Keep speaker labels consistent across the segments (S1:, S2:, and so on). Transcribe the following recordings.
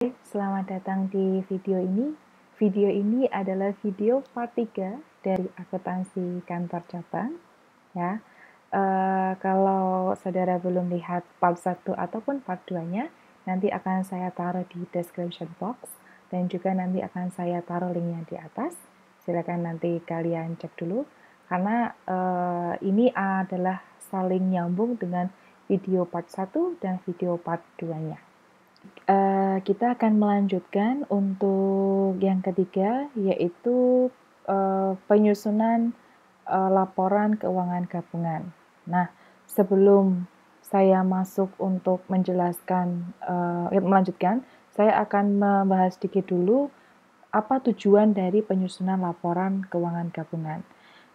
S1: Selamat datang di video ini. Video ini adalah video part 3 dari akuntansi kantor cabang. Ya, kalau saudara belum lihat part 1 ataupun part 2-nya, nanti akan saya taruh di description box dan juga nanti akan saya taruh linknya di atas. Silakan nanti kalian cek dulu karena ini adalah saling nyambung dengan video part 1 dan video part 2-nya. Kita akan melanjutkan untuk yang ketiga, yaitu penyusunan laporan keuangan gabungan. Nah, sebelum saya masuk untuk menjelaskan, melanjutkan, saya akan membahas sedikit dulu apa tujuan dari penyusunan laporan keuangan gabungan.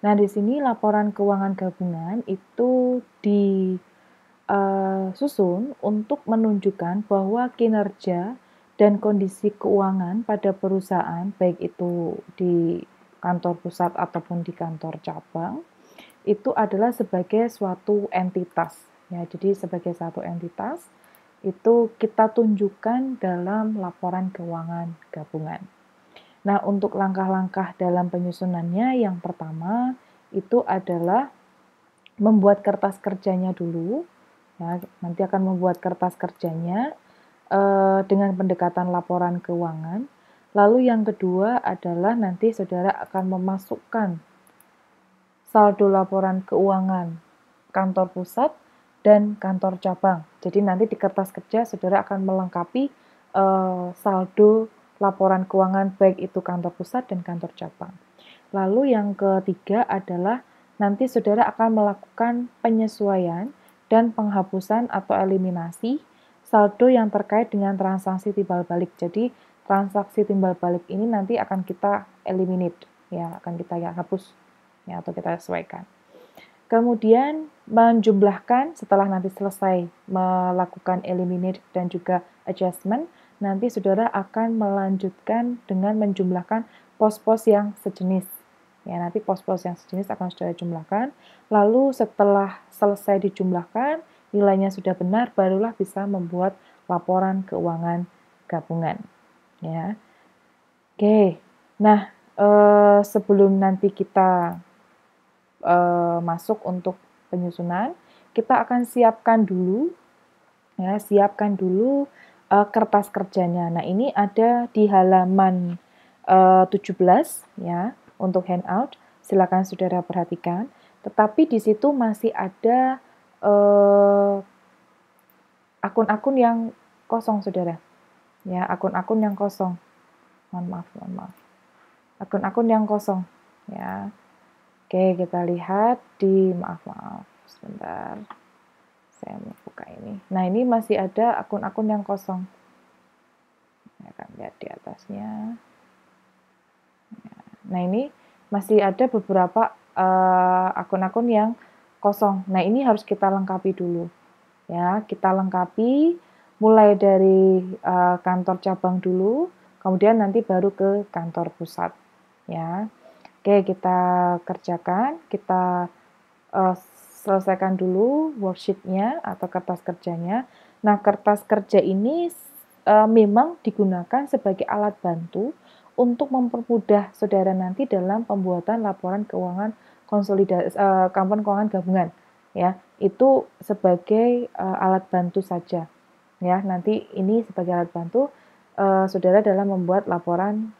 S1: Nah, di sini laporan keuangan gabungan itu disusun untuk menunjukkan bahwa kinerja dan kondisi keuangan pada perusahaan, baik itu di kantor pusat ataupun di kantor cabang, itu adalah sebagai suatu entitas. Ya, jadi sebagai satu entitas, itu kita tunjukkan dalam laporan keuangan gabungan. Nah, untuk langkah-langkah dalam penyusunannya, yang pertama itu adalah membuat kertas kerjanya dulu. Ya, nanti akan membuat kertas kerjanya dengan pendekatan laporan keuangan. Lalu yang kedua adalah nanti saudara akan memasukkan saldo laporan keuangan kantor pusat dan kantor cabang. Jadi nanti di kertas kerja saudara akan melengkapi saldo laporan keuangan baik itu kantor pusat dan kantor cabang. Lalu yang ketiga adalah nanti saudara akan melakukan penyesuaian dan penghapusan atau eliminasi saldo yang terkait dengan transaksi timbal balik. Jadi transaksi timbal balik ini nanti akan kita eliminate, ya, akan kita hapus, ya, atau kita sesuaikan. Kemudian menjumlahkan setelah nanti selesai melakukan eliminate dan juga adjustment, nanti saudara akan melanjutkan dengan menjumlahkan pos-pos yang sejenis. Ya, nanti pos-pos yang sejenis akan saudara jumlahkan. Lalu setelah selesai dijumlahkan, nilainya sudah benar, barulah bisa membuat laporan keuangan gabungan. Ya, oke. Nah, sebelum nanti kita masuk untuk penyusunan, kita akan siapkan dulu, ya, kertas kerjanya. Nah, ini ada di halaman 17, ya, untuk handout. Silakan saudara perhatikan. Tetapi di situ masih ada akun-akun yang kosong, saudara. Ya, akun-akun yang kosong. Mohon maaf. Akun-akun yang kosong, ya. Oke, kita lihat di, maaf, sebentar. Saya mau buka ini. Nah, ini masih ada akun-akun yang kosong. Ya, akan lihat di atasnya. Nah, ini masih ada beberapa akun-akun yang kosong. Nah, ini harus kita lengkapi dulu. Ya, kita lengkapi mulai dari kantor cabang dulu, kemudian nanti baru ke kantor pusat. Ya. Oke, kita kerjakan, kita selesaikan dulu worksheet-nya atau kertas kerjanya. Nah, kertas kerja ini memang digunakan sebagai alat bantu untuk mempermudah saudara nanti dalam pembuatan laporan keuangan konsolidasi laporan keuangan gabungan. Ya, itu sebagai alat bantu saja. Ya, nanti ini sebagai alat bantu saudara dalam membuat laporan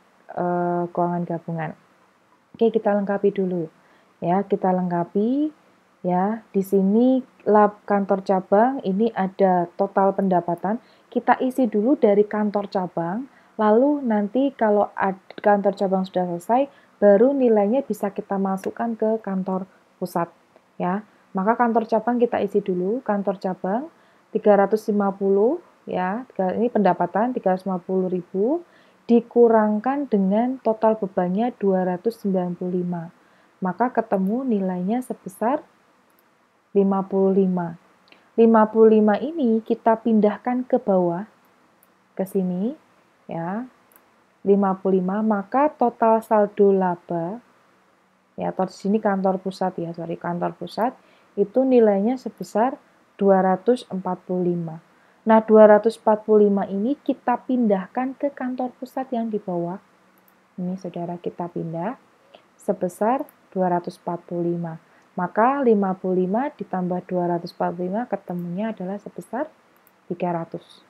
S1: keuangan gabungan. Oke, kita lengkapi dulu. Ya, kita lengkapi. Ya, di sini kantor cabang ini ada total pendapatan. Kita isi dulu dari kantor cabang, lalu nanti kalau kantor cabang sudah selesai, baru nilainya bisa kita masukkan ke kantor pusat. Ya, maka kantor cabang kita isi dulu. Kantor cabang 350, ya, ini pendapatan 350.000 dikurangkan dengan total bebannya 295. Maka ketemu nilainya sebesar 55. 55 ini kita pindahkan ke bawah, ke sini, ya. 55, maka total saldo laba, ya, atau di sini kantor pusat, ya, kantor pusat, itu nilainya sebesar 245. Nah, 245 ini kita pindahkan ke kantor pusat yang di bawah. Ini saudara kita pindah sebesar 245. Maka 55 ditambah 245 ketemunya adalah sebesar 300.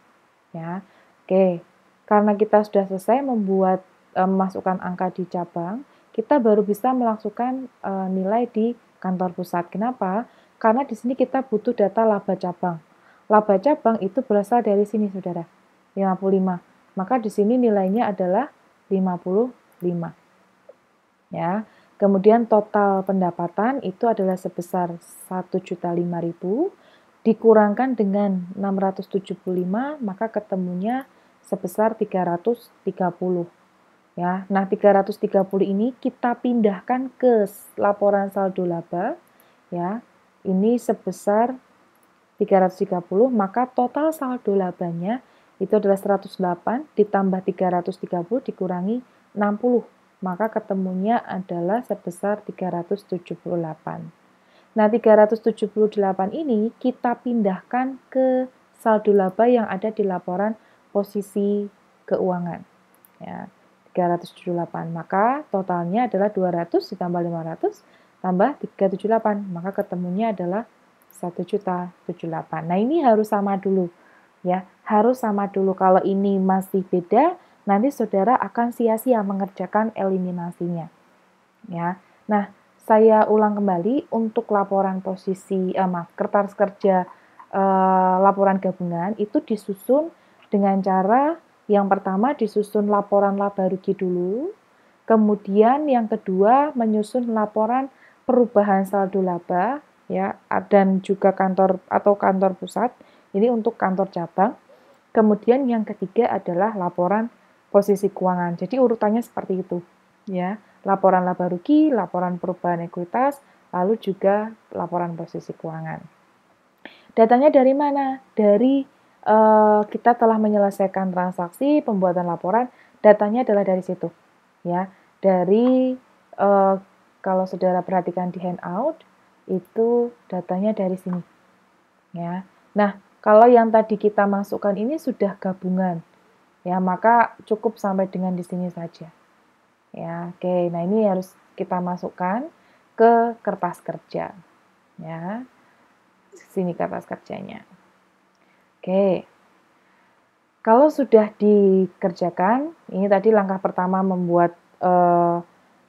S1: Ya. Oke. Karena kita sudah selesai membuat memasukkan angka di cabang, kita baru bisa melangsungkan nilai di kantor pusat. Kenapa? Karena di sini kita butuh data laba cabang. Laba cabang itu berasal dari sini, Saudara. 55. Maka di sini nilainya adalah 55. Ya. Kemudian total pendapatan itu adalah sebesar 1.005.000 dikurangkan dengan 675, maka ketemunya sebesar 330. Ya. Nah, 330 ini kita pindahkan ke laporan saldo laba, ya. Ini sebesar 330, maka total saldo labanya itu adalah 108 ditambah 330 dikurangi 60, maka ketemunya adalah sebesar 378. Nah, 378 ini kita pindahkan ke saldo laba yang ada di laporan posisi keuangan. Ya, 378. Maka totalnya adalah 200 ditambah 500 tambah 378. Maka ketemunya adalah 1.078. Nah, ini harus sama dulu. Ya, harus sama dulu. Kalau ini masih beda, nanti saudara akan sia-sia mengerjakan eliminasinya. Ya. Nah, saya ulang kembali untuk laporan posisi kertas kerja laporan gabungan itu disusun dengan cara yang pertama disusun laporan laba rugi dulu, kemudian yang kedua menyusun laporan perubahan saldo laba ya dan juga kantor pusat. Ini untuk kantor cabang. Kemudian yang ketiga adalah laporan posisi keuangan. Jadi urutannya seperti itu, ya. Laporan laba rugi, laporan perubahan ekuitas, lalu juga laporan posisi keuangan. Datanya dari mana? Dari kita telah menyelesaikan transaksi pembuatan laporan, datanya adalah dari situ, ya. Dari kalau saudara perhatikan di handout, itu datanya dari sini, ya. Nah, kalau yang tadi kita masukkan ini sudah gabungan, ya, maka cukup sampai dengan di sini saja. Ya, oke. Nah, ini harus kita masukkan ke kertas kerja. Ya. Sini kertas kerjanya. Oke. Kalau sudah dikerjakan, ini tadi langkah pertama membuat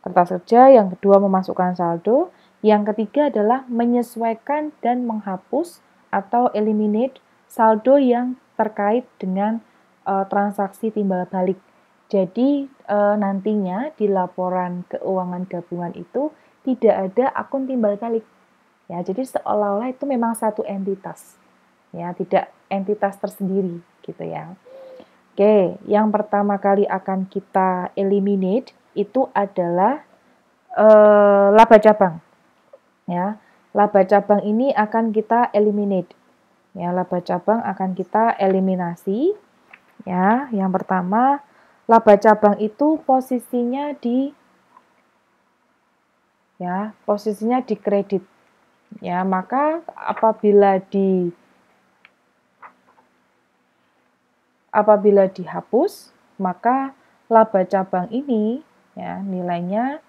S1: kertas kerja, yang kedua memasukkan saldo, yang ketiga adalah menyesuaikan dan menghapus atau eliminate saldo yang terkait dengan transaksi timbal balik. Jadi nantinya di laporan keuangan gabungan itu tidak ada akun timbal balik. Ya, jadi seolah-olah itu memang satu entitas. Ya, tidak entitas tersendiri gitu ya. Oke, yang pertama kali akan kita eliminate itu adalah laba cabang. Ya, laba cabang ini akan kita eliminate. Ya, laba cabang akan kita eliminasi. Ya, yang pertama laba cabang itu posisinya di kredit. Ya, maka apabila dihapus, maka laba cabang ini ya nilainya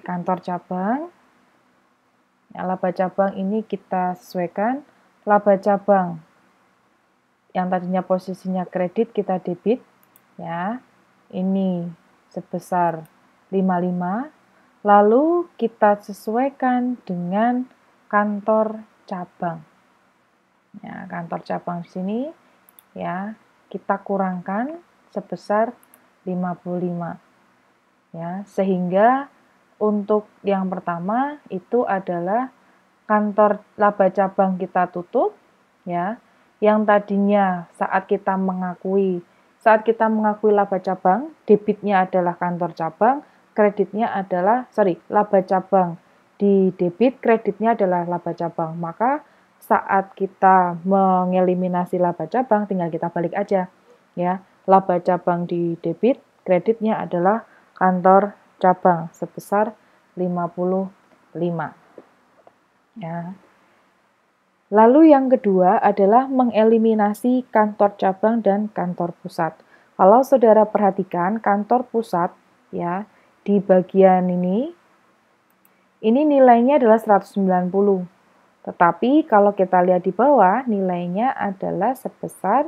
S1: kantor cabang. Ya, laba cabang ini kita sesuaikan laba cabang yang tadinya posisinya kredit kita debit ya. Ini sebesar 55. Lalu kita sesuaikan dengan kantor cabang. Ya, kantor cabang di sini ya, kita kurangkan sebesar 55. Ya, sehingga untuk yang pertama itu adalah kantor laba cabang kita tutup ya. Yang tadinya saat kita mengakui laba cabang, debitnya adalah kantor cabang, laba cabang di debit, kreditnya adalah laba cabang. Maka saat kita mengeliminasi laba cabang, tinggal kita balik aja. Ya, laba cabang di debit, kreditnya adalah kantor cabang sebesar 55. Ya. Lalu yang kedua adalah mengeliminasi kantor cabang dan kantor pusat. Kalau saudara perhatikan kantor pusat ya di bagian ini nilainya adalah 190. Tetapi kalau kita lihat di bawah nilainya adalah sebesar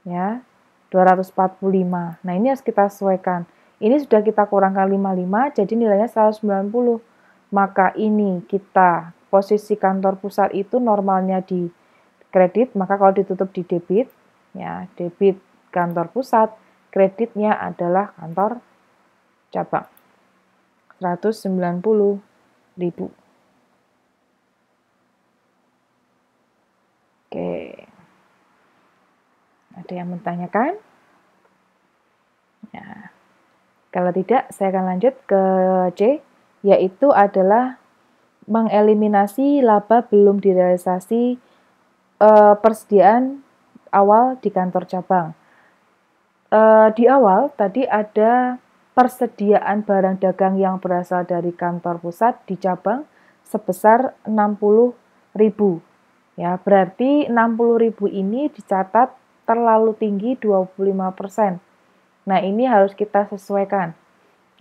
S1: ya 245. Nah, ini harus kita sesuaikan. Ini sudah kita kurangkan 55 jadi nilainya 190. Maka ini kita posisi kantor pusat itu normalnya di kredit, maka kalau ditutup di debit, ya debit kantor pusat, kreditnya adalah kantor cabang. 190.000. Oke. Ada yang menanyakan? Ya. Kalau tidak, saya akan lanjut ke C, yaitu adalah mengeliminasi laba belum direalisasi persediaan awal di kantor cabang. Di awal tadi ada persediaan barang dagang yang berasal dari kantor pusat di cabang sebesar 60.000. Ya, berarti 60.000 ini dicatat terlalu tinggi 25%. Nah, ini harus kita sesuaikan.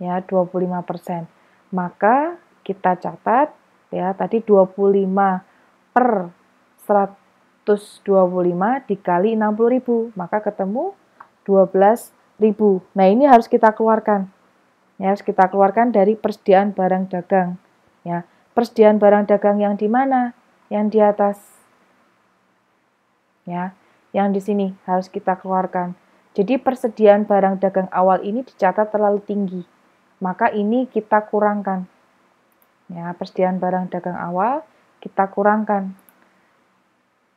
S1: Ya, 25%. Maka kita catat ya, tadi 25 per 125 dikali 60.000, maka ketemu 12.000. Nah, ini harus kita keluarkan. Ya, harus kita keluarkan dari persediaan barang dagang. Ya, persediaan barang dagang yang di mana? Yang di atas. Ya, yang di sini harus kita keluarkan. Jadi persediaan barang dagang awal ini dicatat terlalu tinggi. Maka ini kita kurangkan. Ya, persediaan barang dagang awal kita kurangkan.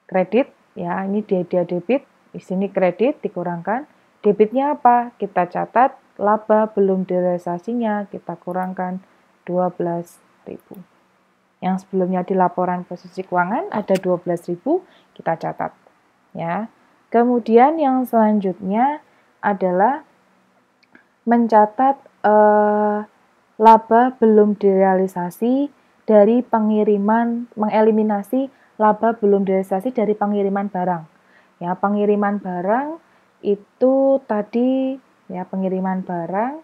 S1: Kredit, ya, ini dia debit, di sini kredit dikurangkan. Debitnya apa? Kita catat laba belum direalisasinya, kita kurangkan 12.000. Yang sebelumnya di laporan posisi keuangan ada 12.000, kita catat. Ya. Kemudian yang selanjutnya adalah mencatat laba belum direalisasi dari pengiriman, mengeliminasi laba belum direalisasi dari pengiriman barang. Ya, pengiriman barang itu tadi ya pengiriman barang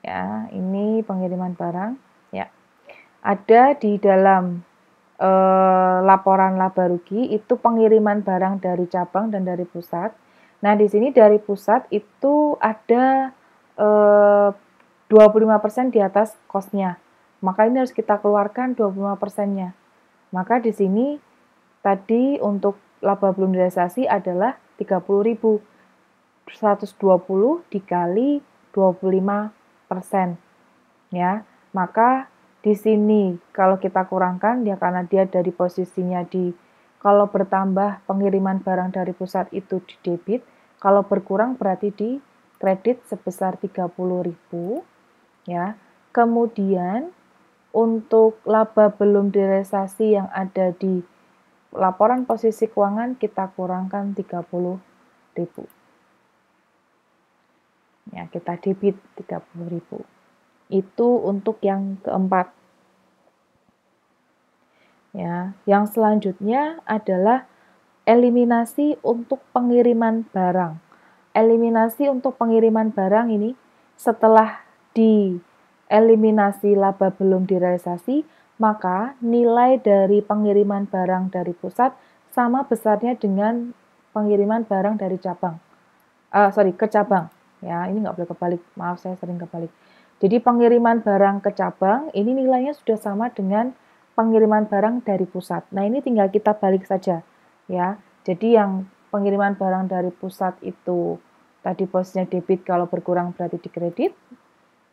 S1: ya, ini pengiriman barang ya. Ada di dalam laporan laba rugi itu pengiriman barang dari cabang dan dari pusat. Nah, di sini dari pusat itu ada 25% di atas cost-nya. Maka ini harus kita keluarkan 25%-nya. Maka di sini tadi untuk laba belum direalisasi adalah 30.000. 120 dikali 25%. Ya. Maka di sini kalau kita kurangkan ya karena dia dari posisinya di kalau bertambah pengiriman barang dari pusat itu di debit, kalau berkurang berarti di kredit sebesar 30.000 ya. Kemudian untuk laba belum direalisasi yang ada di laporan posisi keuangan kita kurangkan 30.000. Ya, kita debit 30.000. Itu untuk yang keempat. Ya, yang selanjutnya adalah eliminasi untuk pengiriman barang. Eliminasi untuk pengiriman barang ini setelah dieliminasi laba belum direalisasi, maka nilai dari pengiriman barang dari pusat sama besarnya dengan pengiriman barang dari cabang. Ke cabang. Ya, ini nggak boleh kebalik. Maaf, saya sering kebalik. Jadi pengiriman barang ke cabang ini nilainya sudah sama dengan pengiriman barang dari pusat. Nah, ini tinggal kita balik saja, ya. Jadi yang pengiriman barang dari pusat itu tadi posisinya debit, kalau berkurang berarti di kredit,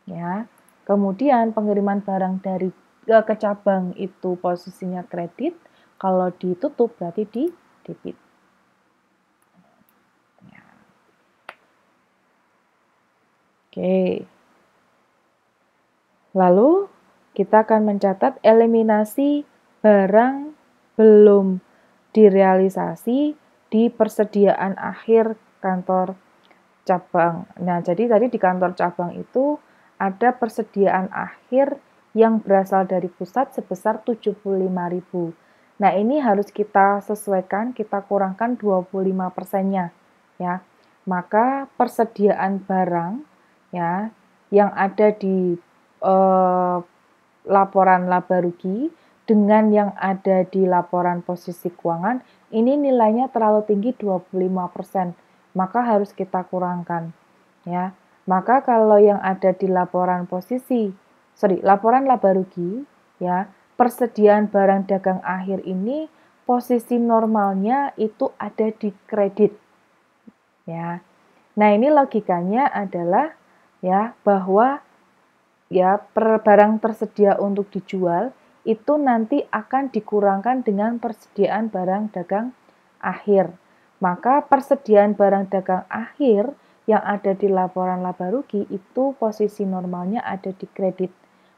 S1: ya. Kemudian pengiriman barang dari ke cabang itu posisinya kredit, kalau ditutup berarti di debit. Oke. Lalu kita akan mencatat eliminasi barang belum direalisasi di persediaan akhir kantor cabang. Nah, jadi tadi di kantor cabang itu ada persediaan akhir yang berasal dari pusat sebesar 75.000. Nah, ini harus kita sesuaikan, kita kurangkan 25%-nya ya. Maka persediaan barang ya yang ada di laporan laba rugi dengan yang ada di laporan posisi keuangan ini nilainya terlalu tinggi 25%, maka harus kita kurangkan ya. Maka kalau yang ada di laporan laporan laba rugi ya, persediaan barang dagang akhir ini posisi normalnya itu ada di kredit ya. Nah, ini logikanya adalah ya bahwa ya barang tersedia untuk dijual itu nanti akan dikurangkan dengan persediaan barang dagang akhir. Maka persediaan barang dagang akhir yang ada di laporan laba rugi itu posisi normalnya ada di kredit.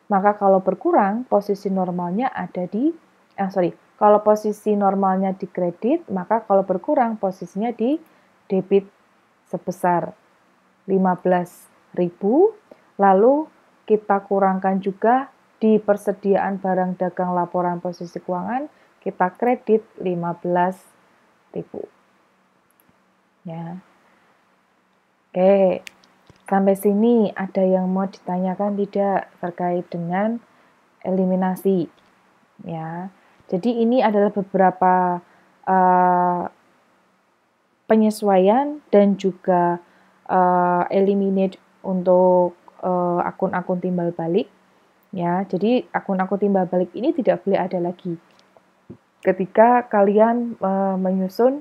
S1: Maka kalau berkurang, posisi normalnya ada di kalau posisi normalnya di kredit, maka kalau berkurang posisinya di debit sebesar 15.000, lalu kita kurangkan juga di persediaan barang dagang laporan posisi keuangan, kita kredit 15.000. Ya. Oke, sampai sini ada yang mau ditanyakan tidak terkait dengan eliminasi? Ya, jadi ini adalah beberapa penyesuaian dan juga eliminate untuk akun-akun timbal balik. Ya, jadi akun-akun timbal balik ini tidak boleh ada lagi ketika kalian menyusun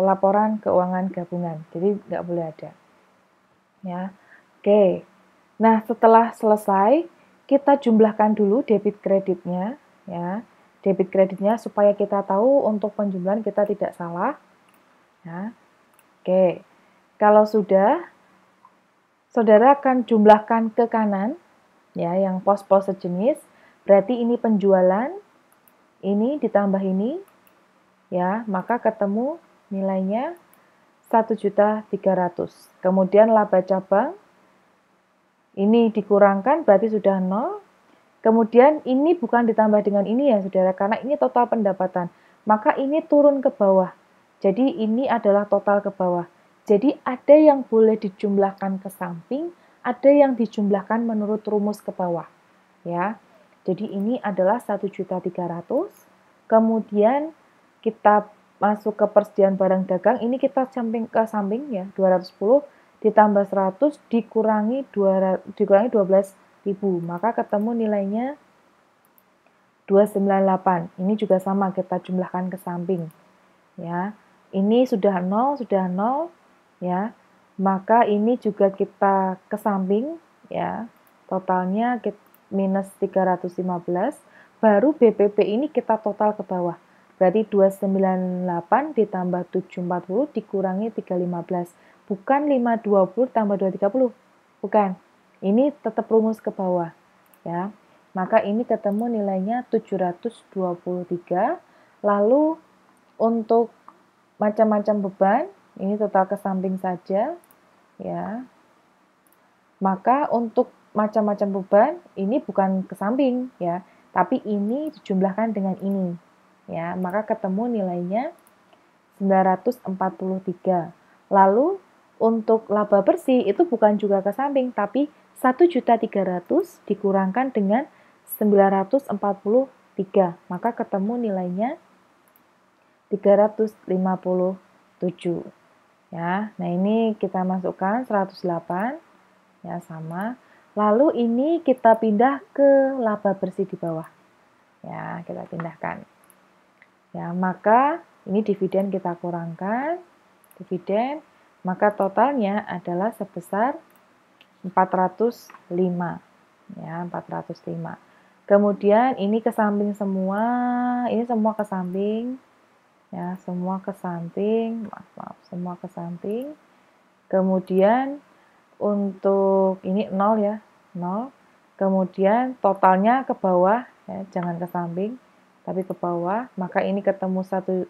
S1: laporan keuangan gabungan. Jadi nggak boleh ada. Ya, oke. Nah, setelah selesai, kita jumlahkan dulu debit kreditnya. Ya, debit kreditnya supaya kita tahu untuk penjumlahan kita tidak salah. Ya, oke. Kalau sudah, saudara akan jumlahkan ke kanan, ya, yang pos-pos sejenis. Berarti ini penjualan, ini ditambah ini, ya, maka ketemu nilainya 1.300.000. Kemudian laba cabang, ini dikurangkan berarti sudah 0. Kemudian ini bukan ditambah dengan ini ya saudara, karena ini total pendapatan. Maka ini turun ke bawah. Jadi ini adalah total ke bawah. Jadi ada yang boleh dijumlahkan ke samping, ada yang dijumlahkan menurut rumus ke bawah. Ya. Jadi ini adalah 1.300.000. Kemudian kita masuk ke persediaan barang dagang, ini kita samping ke samping ya, 210 ditambah 100 dikurangi 12.000, maka ketemu nilainya 298. Ini juga sama kita jumlahkan ke samping. Ya. Ini sudah 0 ya. Maka ini juga kita ke samping ya. Totalnya minus 315, baru BPP ini kita total ke bawah. Berarti 298 ditambah 740 dikurangi 315. Bukan 520 tambah 230. Bukan. Ini tetap rumus ke bawah. Ya. Maka ini ketemu nilainya 723. Lalu untuk macam-macam beban, ini total ke samping saja. Ya. Maka untuk macam-macam beban, ini bukan ke samping ya, tapi ini dijumlahkan dengan ini. Ya, maka ketemu nilainya 943. Lalu untuk laba bersih itu bukan juga ke samping, tapi 1.300.000 dikurangkan dengan 943. Maka ketemu nilainya 357. Ya, nah ini kita masukkan 108. Ya, sama. Lalu ini kita pindah ke laba bersih di bawah. Ya, kita pindahkan. Ya, maka ini dividen kita kurangkan. Dividen, maka totalnya adalah sebesar 405. Ya, 405. Kemudian ini ke samping semua, ini semua ke samping. Ya, semua ke samping. Maaf, semua ke samping. Kemudian untuk ini 0 ya, 0. Kemudian totalnya ke bawah, ya, jangan ke samping, tapi ke bawah. Maka ini ketemu 1.160.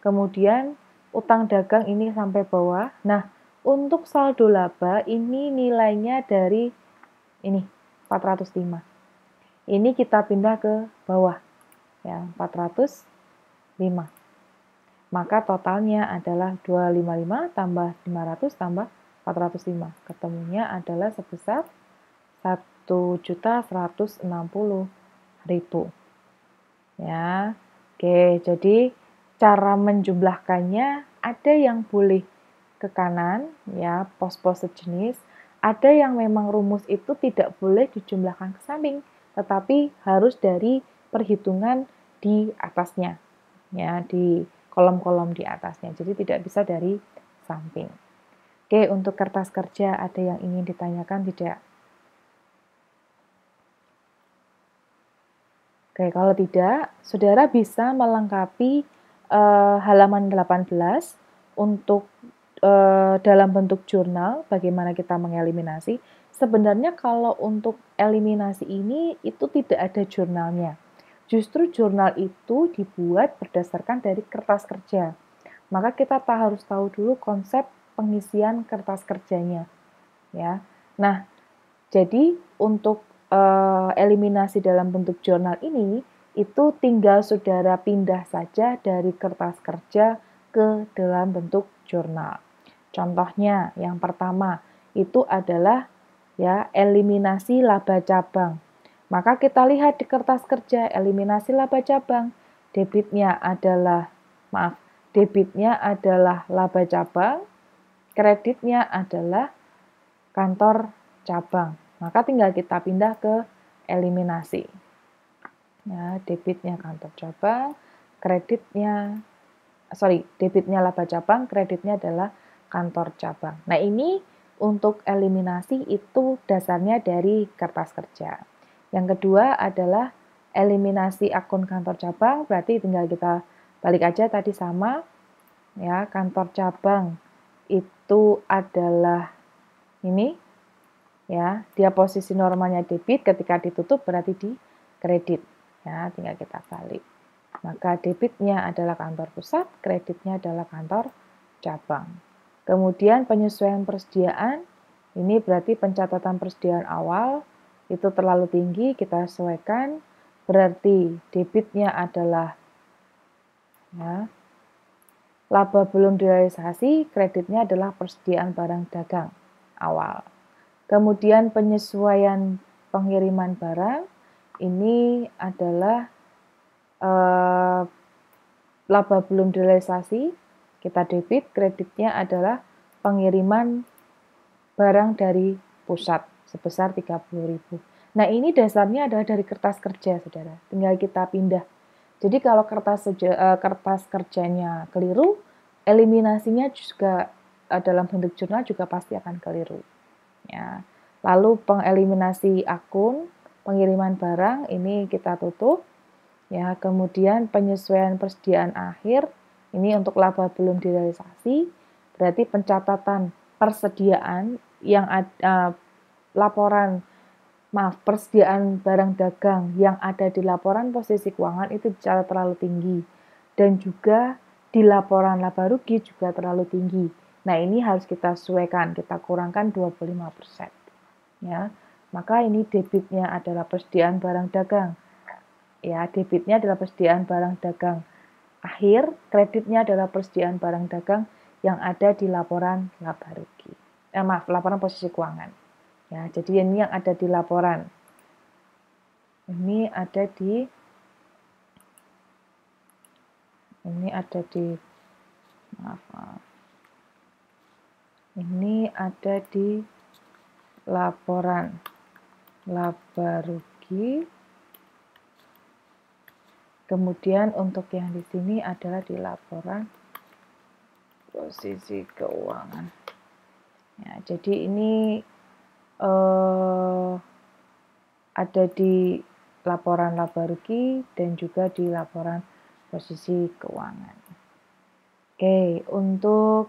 S1: Kemudian utang dagang ini sampai bawah. Nah, untuk saldo laba ini nilainya dari ini 405. Ini kita pindah ke bawah, ya, 405. Maka totalnya adalah 255 tambah 500 tambah 405. Ketemunya adalah sebesar 1.160.000. Ya. Oke, jadi cara menjumlahkannya ada yang boleh ke kanan, ya, pos-pos sejenis, ada yang memang rumus itu tidak boleh dijumlahkan ke samping, tetapi harus dari perhitungan di atasnya, ya, di kolom-kolom di atasnya. Jadi tidak bisa dari samping. Oke, untuk kertas kerja ada yang ingin ditanyakan tidak? Oke, kalau tidak, saudara bisa melengkapi halaman 18 untuk dalam bentuk jurnal, bagaimana kita mengeliminasi. Sebenarnya kalau untuk eliminasi ini, itu tidak ada jurnalnya. Justru jurnal itu dibuat berdasarkan dari kertas kerja. Maka kita harus tahu dulu konsep pengisian kertas kerjanya. Ya. Nah, jadi untuk eliminasi dalam bentuk jurnal ini, itu tinggal saudara pindah saja dari kertas kerja ke dalam bentuk jurnal. Contohnya, yang pertama itu adalah ya eliminasi laba cabang. Maka kita lihat di kertas kerja eliminasi laba cabang. Debitnya adalah laba cabang, kreditnya adalah kantor cabang. Maka tinggal kita pindah ke eliminasi. Ya, debitnya kantor cabang, debitnya laba cabang, kreditnya adalah kantor cabang. Nah, ini untuk eliminasi itu dasarnya dari kertas kerja. Yang kedua adalah eliminasi akun kantor cabang, berarti tinggal kita balik aja tadi sama. Ya, kantor cabang itu adalah ini, ya, dia posisi normalnya debit, ketika ditutup berarti di kredit. Ya, tinggal kita balik. Maka debitnya adalah kantor pusat, kreditnya adalah kantor cabang. Kemudian penyesuaian persediaan, ini berarti pencatatan persediaan awal itu terlalu tinggi, kita sesuaikan, berarti debitnya adalah ya, laba belum direalisasi, kreditnya adalah persediaan barang dagang awal. Kemudian penyesuaian pengiriman barang, ini adalah laba belum direalisasi, kita debit, kreditnya adalah pengiriman barang dari pusat sebesar 30.000. Nah, ini dasarnya adalah dari kertas kerja, saudara. Tinggal kita pindah. Jadi kalau kertas kerjanya keliru, eliminasinya juga dalam bentuk jurnal juga pasti akan keliru. Ya. Lalu pengeliminasi akun, pengiriman barang, ini kita tutup. Ya, kemudian penyesuaian persediaan akhir, ini untuk laba belum direalisasi, berarti pencatatan persediaan yang persediaan barang dagang yang ada di laporan posisi keuangan itu bicara terlalu tinggi, dan juga di laporan laba rugi juga terlalu tinggi. Nah, ini harus kita sesuaikan, kita kurangkan 25%. Ya, maka ini debitnya adalah persediaan barang dagang. Ya, debitnya adalah persediaan barang dagang akhir, kreditnya adalah persediaan barang dagang yang ada di laporan laba rugi. Laporan posisi keuangan. Ya, jadi ini yang ada di laporan. Ini ada di laporan laba rugi. Kemudian untuk yang di sini adalah di laporan posisi keuangan. Ya, jadi ini ada di laporan laba rugi dan juga di laporan posisi keuangan. Oke, untuk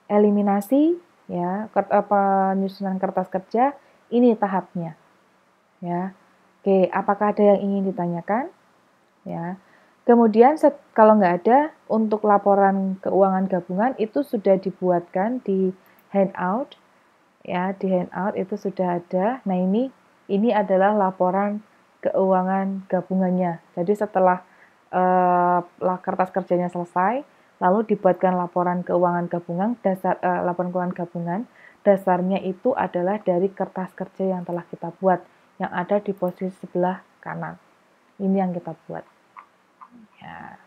S1: eliminasi ya, penyusunan kertas kerja ini tahapnya. Ya. Oke, apakah ada yang ingin ditanyakan? Ya. Kemudian kalau nggak ada, untuk laporan keuangan gabungan itu sudah dibuatkan di handout. Ya, di handout itu sudah ada. Nah, ini adalah laporan keuangan gabungannya. Jadi setelah kertas kerjanya selesai, lalu dibuatkan laporan keuangan gabungan, laporan keuangan gabungan, dasarnya itu adalah dari kertas kerja yang telah kita buat, yang ada di posisi sebelah kanan. Ini yang kita buat. Ya.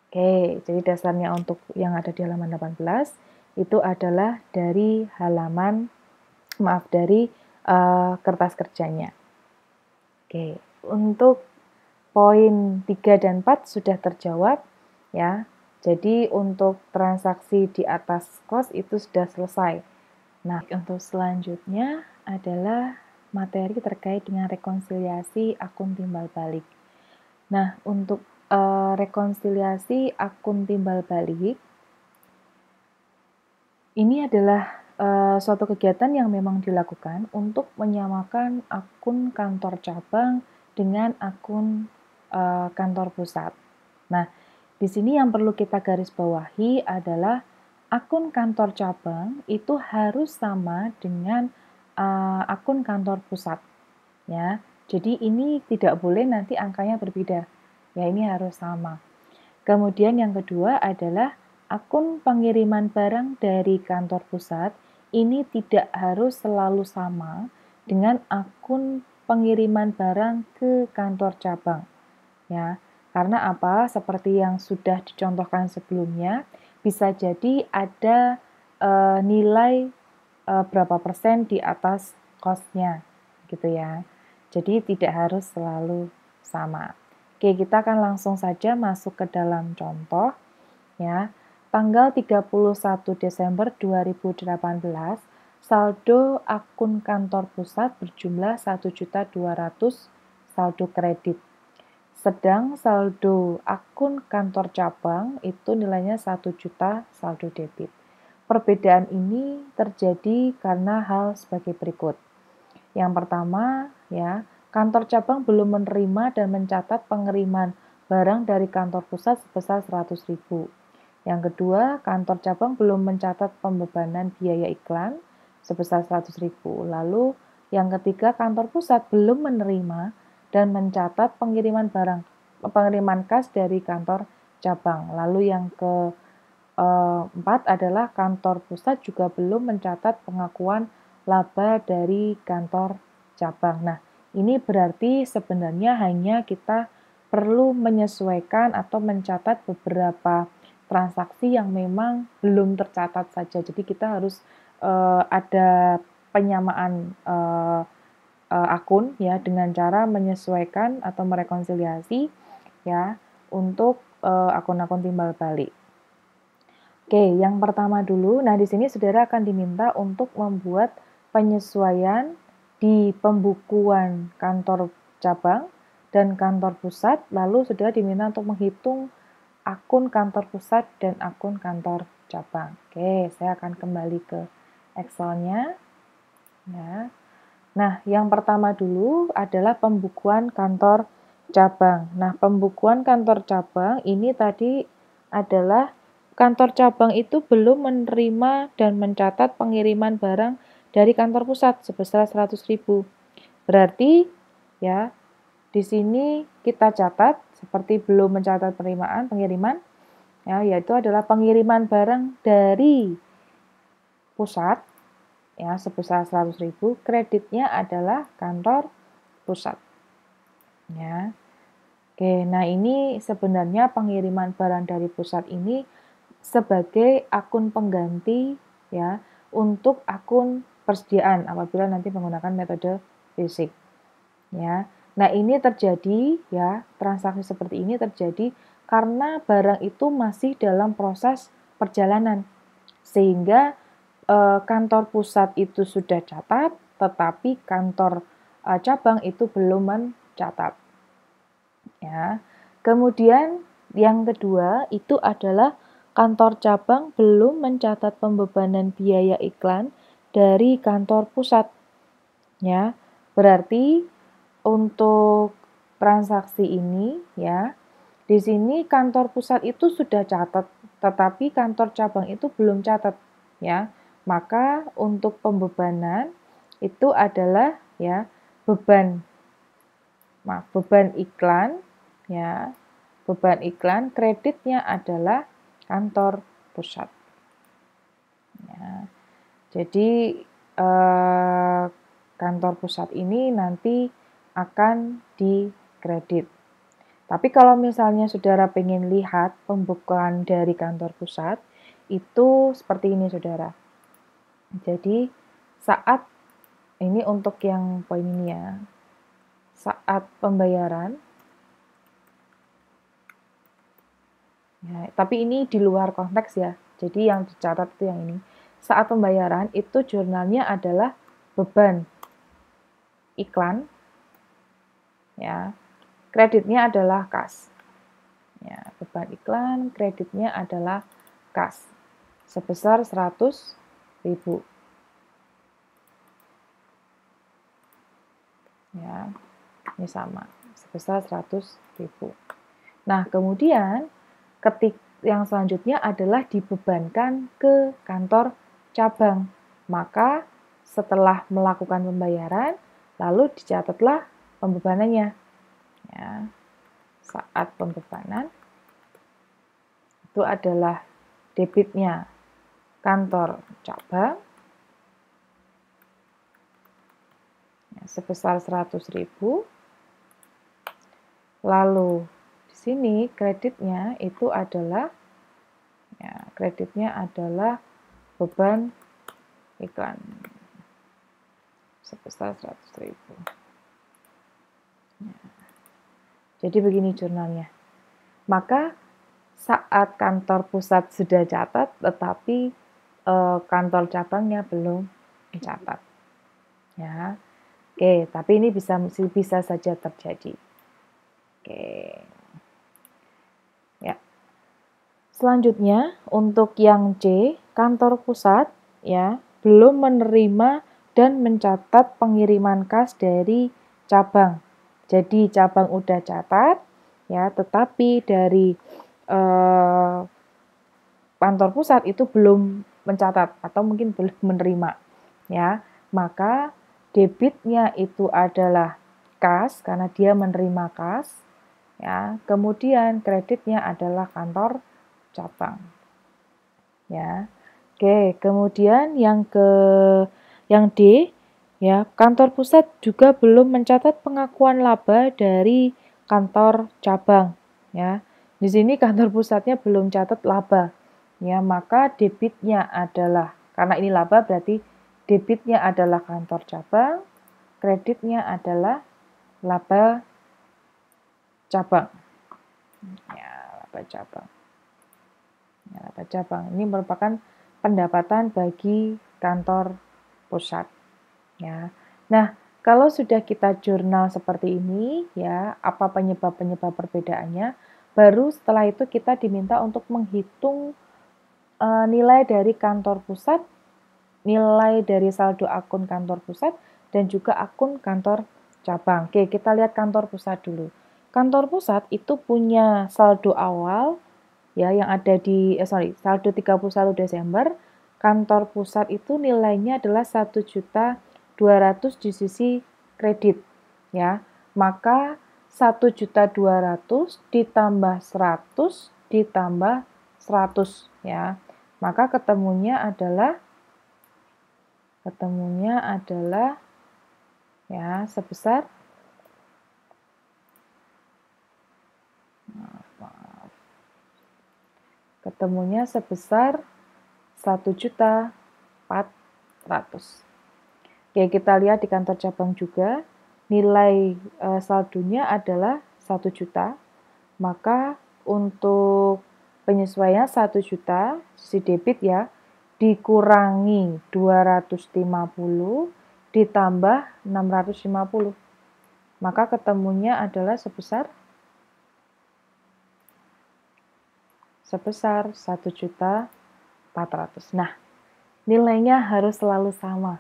S1: Oke, jadi dasarnya untuk yang ada di halaman 18 itu adalah dari kertas kerjanya. Oke, untuk poin 3 dan 4 sudah terjawab ya. Jadi untuk transaksi di atas kos itu sudah selesai. Nah, untuk selanjutnya adalah materi terkait dengan rekonsiliasi akun timbal balik. Nah, untuk rekonsiliasi akun timbal balik ini adalah suatu kegiatan yang memang dilakukan untuk menyamakan akun kantor cabang dengan akun kantor pusat. Nah, di sini yang perlu kita garis bawahi adalah akun kantor cabang itu harus sama dengan akun kantor pusat, ya. Jadi ini tidak boleh nanti angkanya berbeda. Ya, ini harus sama. Kemudian yang kedua adalah akun pengiriman barang dari kantor pusat ini tidak harus selalu sama dengan akun pengiriman barang ke kantor cabang. Ya, karena apa? Seperti yang sudah dicontohkan sebelumnya, bisa jadi ada nilai berapa persen di atas kosnya, gitu ya. Jadi tidak harus selalu sama. Oke, kita akan langsung saja masuk ke dalam contoh ya. Tanggal 31 Desember 2018, saldo akun kantor pusat berjumlah 1.200.000 saldo kredit. Sedang saldo akun kantor cabang itu nilainya 1 juta saldo debit. Perbedaan ini terjadi karena hal sebagai berikut. Yang pertama, ya, kantor cabang belum menerima dan mencatat pengiriman barang dari kantor pusat sebesar 100.000. Yang kedua, kantor cabang belum mencatat pembebanan biaya iklan sebesar 100.000. Lalu yang ketiga, kantor pusat belum menerima dan mencatat pengiriman kas dari kantor cabang. Lalu yang keempat adalah kantor pusat juga belum mencatat pengakuan laba dari kantor cabang. Nah, ini berarti sebenarnya hanya kita perlu menyesuaikan atau mencatat beberapa transaksi yang memang belum tercatat saja. Jadi kita harus ada penyamaan akun ya dengan cara menyesuaikan atau merekonsiliasi ya untuk akun-akun timbal balik. Oke, yang pertama dulu. Nah, di sini saudara akan diminta untuk membuat penyesuaian di pembukuan kantor cabang dan kantor pusat. Lalu saudara diminta untuk menghitung akun kantor pusat dan akun kantor cabang. Oke, saya akan kembali ke Excel-nya. Ya. Nah, yang pertama dulu adalah pembukuan kantor cabang. Nah, pembukuan kantor cabang ini tadi adalah kantor cabang itu belum menerima dan mencatat pengiriman barang dari kantor pusat sebesar 100.000. Berarti ya, di sini kita catat seperti belum mencatat pengiriman ya, yaitu adalah pengiriman barang dari pusat ya sebesar 100.000, kreditnya adalah kantor pusat. Ya. Oke, nah ini sebenarnya pengiriman barang dari pusat ini sebagai akun pengganti ya untuk akun persediaan apabila nanti menggunakan metode basic. Ya. Nah, ini terjadi ya, transaksi seperti ini terjadi karena barang itu masih dalam proses perjalanan. Sehingga kantor pusat itu sudah catat, tetapi kantor cabang itu belum mencatat. Ya. Kemudian yang kedua itu adalah kantor cabang belum mencatat pembebanan biaya iklan dari kantor pusat. Ya. Berarti untuk transaksi ini ya, di sini kantor pusat itu sudah catat, tetapi kantor cabang itu belum catat ya. Maka untuk pembebanan itu adalah ya beban maaf, beban iklan, ya, beban iklan kreditnya adalah kantor pusat. Ya. Jadi kantor pusat ini nanti akan dikredit. Tapi kalau misalnya saudara pengen lihat pembukuan dari kantor pusat, itu seperti ini saudara. Jadi saat, ini untuk yang poin ini ya, saat pembayaran, ya, tapi ini di luar konteks ya, jadi yang dicatat itu yang ini. Saat pembayaran itu jurnalnya adalah beban iklan, ya, kreditnya adalah kas. Ya, beban iklan, kreditnya adalah kas sebesar 100.000. Ya, ini sama, sebesar 100.000. Nah, kemudian yang selanjutnya adalah dibebankan ke kantor cabang. Maka setelah melakukan pembayaran, lalu dicatatlah pembebanannya. Ya, saat pembebanan itu adalah debitnya kantor cabang ya, sebesar 100.000. Lalu di sini kreditnya itu adalah ya, kreditnya adalah beban iklan sebesar 100.000. Ya. Jadi begini jurnalnya. Maka saat kantor pusat sudah catat, tetapi kantor cabangnya belum mencatat. Ya, oke. Tapi ini bisa saja terjadi. Oke. Ya. Selanjutnya untuk yang C, kantor pusat ya belum menerima dan mencatat pengiriman kas dari cabang. Jadi cabang udah catat ya, tetapi dari kantor pusat itu belum mencatat atau mungkin belum menerima ya. Maka debitnya itu adalah kas karena dia menerima kas ya. Kemudian kreditnya adalah kantor cabang. Ya. Oke, kemudian yang D ya, kantor pusat juga belum mencatat pengakuan laba dari kantor cabang ya. Di sini kantor pusatnya belum catat laba. Ya, maka debitnya adalah, karena ini laba berarti debitnya adalah kantor cabang, kreditnya adalah laba cabang. Ya, laba cabang. Ya, laba cabang. Ini merupakan pendapatan bagi kantor pusat. Ya. Nah, kalau sudah kita jurnal seperti ini, ya, apa penyebab-penyebab perbedaannya? Baru setelah itu kita diminta untuk menghitung nilai dari kantor pusat, nilai dari saldo akun kantor pusat, dan juga akun kantor cabang. Oke, kita lihat kantor pusat dulu. Kantor pusat itu punya saldo awal, ya, yang ada di, saldo 31 Desember, kantor pusat itu nilainya adalah 1.200.000 di sisi kredit, ya. Maka 1.200.000 ditambah 100 ditambah 100, ya. Maka ketemunya adalah ya sebesar ketemunya sebesar 1.400.000. Oke, kita lihat di kantor cabang juga nilai saldonya adalah 1 juta. Maka untuk penyesuaian 1 juta sisi debit ya dikurangi 250 ditambah 650. Maka ketemunya adalah sebesar 1.400.000. Nah, nilainya harus selalu sama.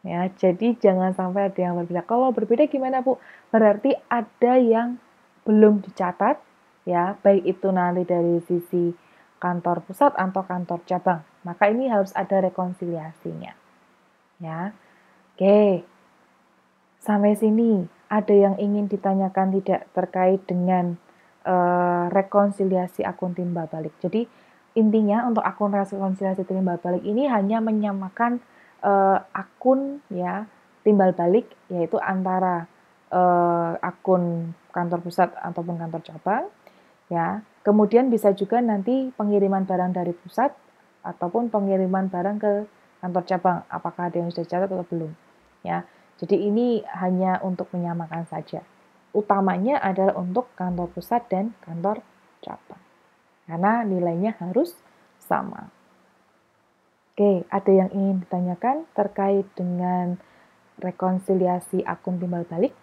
S1: Ya, jadi jangan sampai ada yang berbeda. Kalau berbeda gimana, Bu? Berarti ada yang belum dicatat, ya, baik itu nanti dari sisi kantor pusat atau kantor cabang. Maka ini harus ada rekonsiliasinya. Ya. Oke. Sampai sini ada yang ingin ditanyakan tidak terkait dengan rekonsiliasi akun timbal balik. Jadi intinya untuk akun rekonsiliasi timbal balik ini hanya menyamakan akun ya timbal balik, yaitu antara akun kantor pusat ataupun kantor cabang ya. Kemudian bisa juga nanti pengiriman barang dari pusat ataupun pengiriman barang ke kantor cabang, apakah ada yang sudah dicatat atau belum ya. Jadi ini hanya untuk menyamakan saja. Utamanya adalah untuk kantor pusat dan kantor cabang. Karena nilainya harus sama. Oke, ada yang ingin ditanyakan terkait dengan rekonsiliasi akun timbal balik?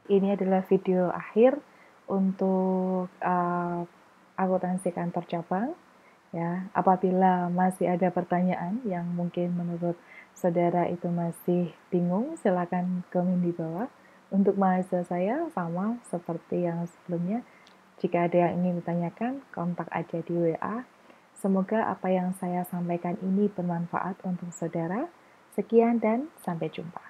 S1: Ini adalah video akhir untuk akuntansi kantor cabang. Ya, apabila masih ada pertanyaan yang mungkin menurut saudara itu masih bingung, silakan komen di bawah. Untuk mahasiswa saya sama seperti yang sebelumnya. Jika ada yang ingin ditanyakan, kontak aja di WA. Semoga apa yang saya sampaikan ini bermanfaat untuk saudara. Sekian dan sampai jumpa.